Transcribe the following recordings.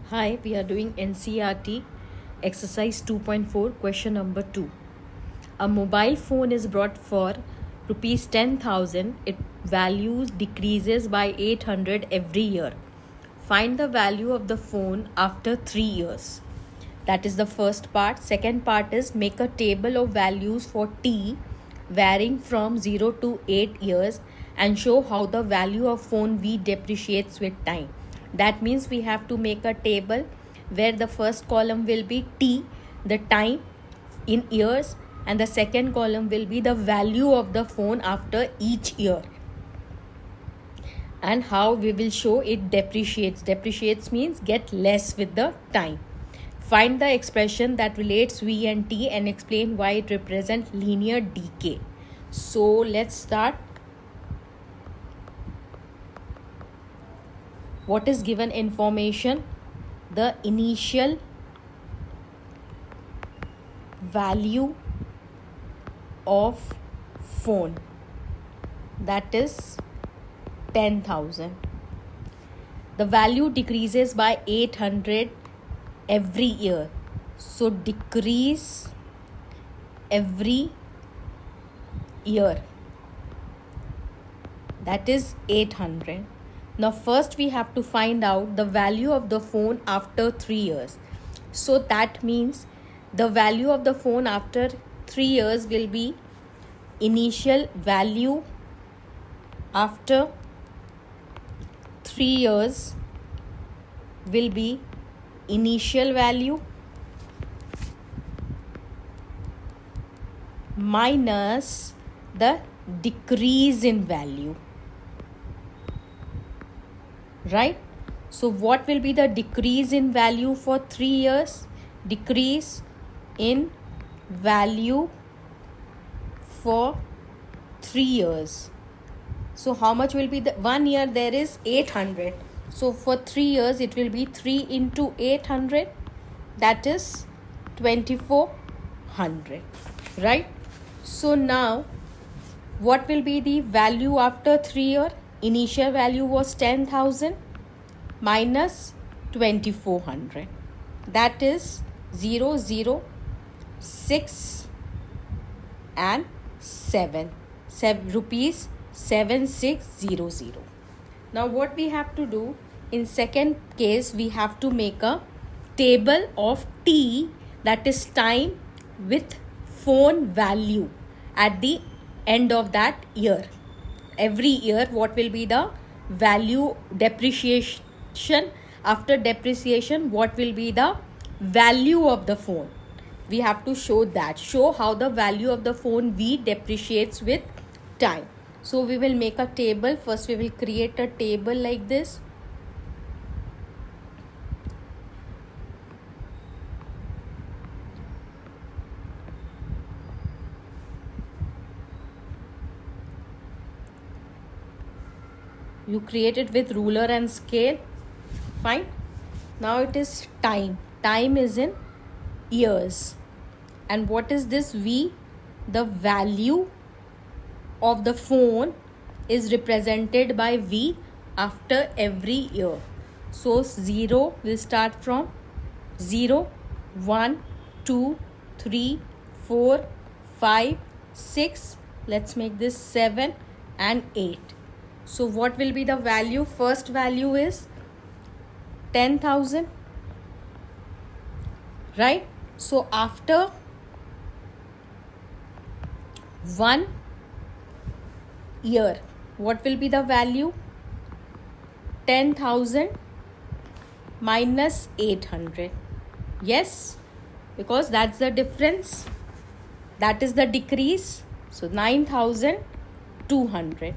Hi, we are doing NCRT exercise 2.4 question number 2. A mobile phone is brought for rupees 10,000. Its value decreases by 800 every year. Find the value of the phone after 3 years. That is the first part. Second part is make a table of values for T varying from 0 to 8 years and show how the value of phone V depreciates with time. That means we have to make a table where the first column will be T, the time in years, and the second column will be the value of the phone after each year, and how we will show it depreciates means get less with the time. Find the expression that relates V and T and explain why it represents linear decay. So let's start. What is given information? The initial value of phone, that is 10,000. The value decreases by 800 every year. So decrease every year, that is 800. Now first we have to find out the value of the phone after 3 years. So that means the value of the phone after 3 years will be initial value after 3 years will be initial value minus the decrease in value, right? So what will be the decrease in value for 3 years? Decrease in value for 3 years. So how much will be the 1 year? There is 800. So for 3 years it will be 3 into 800, that is 2400, right? So now what will be the value after 3 years? Initial value was 10,000 minus 2400, that is 0, 0, 6 and 7 rupees 7600. Now what we have to do in second case, we have to make a table of T, that is time with phone value at the end of that year. Every year what will be the value depreciation, after depreciation what will be the value of the phone. We have to show how the value of the phone V depreciates with time. So we will make a table. First we will create a table like this. You create it with ruler and scale. Fine. Now it is time. Time is in years. And what is this V? The value of the phone is represented by V after every year. So 0 will start from 0, 1, 2, 3, 4, 5, 6. Let's make this 7 and 8. So what will be the value? First value is 10,000, right? So after 1 year, what will be the value? 10,000 minus 800. Yes, because that's the difference. That is the decrease. So 9,200.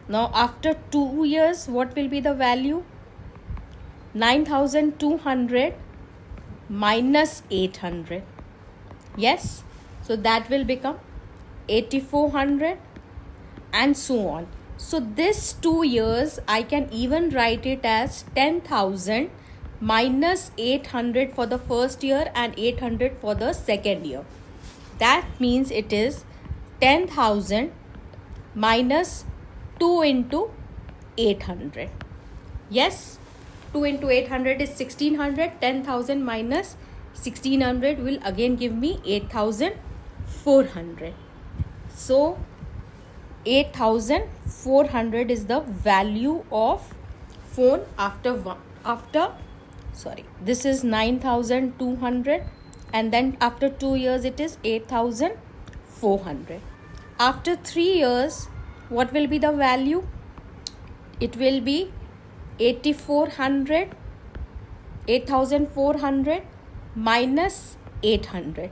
Now after 2 years, what will be the value? 9,200 minus 800. Yes, so that will become 8,400 and so on. So this 2 years I can even write it as 10,000 minus 800 for the first year and 800 for the second year. That means it is 10,000 minus 2 into 800. Yes. 2 into 800 is 1600. 10,000 minus 1600 will again give me 8,400. So 8,400 is the value of phone this is 9,200, and then after 2 years it is 8,400. After 3 years, what will be the value? It will be 8,400 minus 800,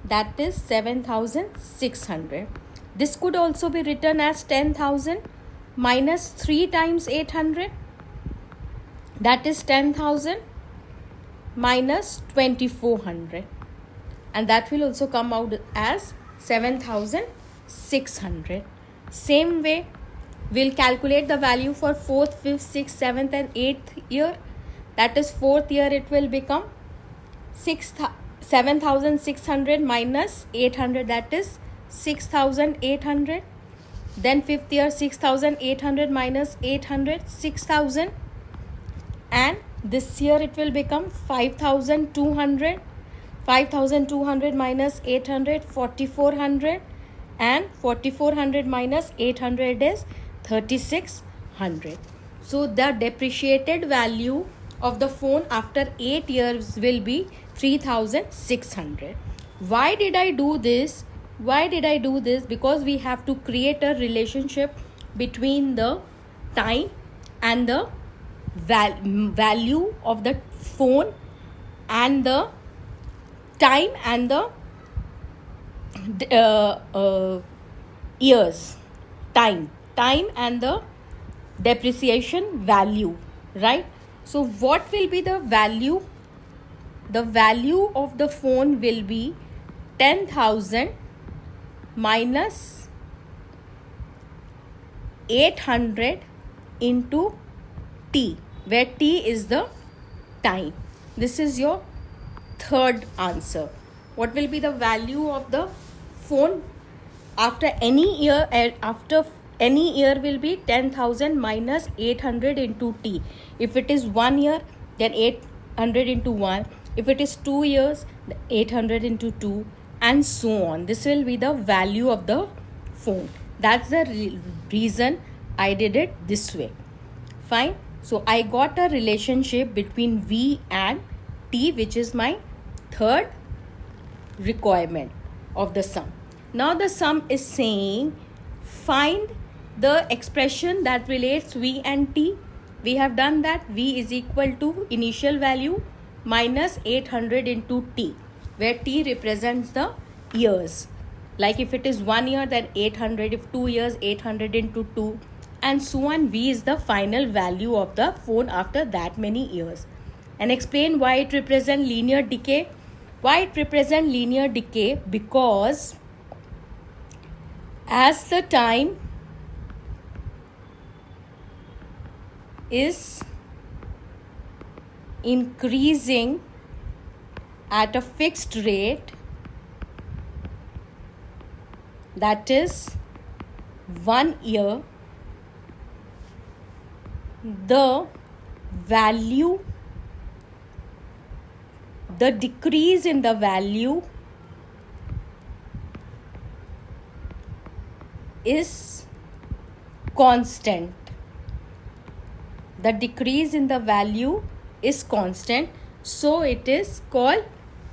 that is 7,600. This could also be written as 10,000 minus 3 times 800, that is 10,000 minus 2,400, and that will also come out as 7,600. Same way, we'll calculate the value for 4th, 5th, 6th, 7th and 8th year. That is 4th year, it will become 7,600 minus 800, that is 6,800. Then 5th year, 6,800 minus 800, 6,000. And this year it will become 5,200. 5,200 minus 800, 4,400. And 4,400 minus 800 is 3,600. So the depreciated value of the phone after 8 years will be 3,600. Why did I do this? Because we have to create a relationship between the time and the value of the phone and the time and the years, time and the depreciation value, right? So what will be the value? The value of the phone will be 10,000 minus 800 into T, where T is the time. This is your third answer. What will be the value of the phone after any year? After any year will be 10,000 minus 800 into T. If it is 1 year, then 800 into 1. If it is 2 years, 800 into 2, and so on. This will be the value of the phone. That's the reason I did it this way. Fine. So I got a relationship between V and T, which is my third requirement of the sum. Now the sum is saying find the expression that relates V and T. We have done that. V is equal to initial value minus 800 into T, where T represents the years. Like if it is 1 year, then 800. If 2 years, 800 into 2, and so on. V is the final value of the phone after that many years. And explain why it represents linear decay. Why it represents linear decay? Because as the time is increasing at a fixed rate, that is 1 year, the decrease in the value is constant. The decrease in the value is constant. So it is called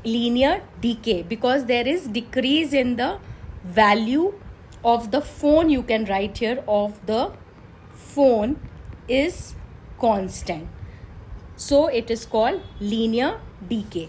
linear decay, because there is decrease in the value of the phone. You can write here of the phone is constant. So it is called linear decay.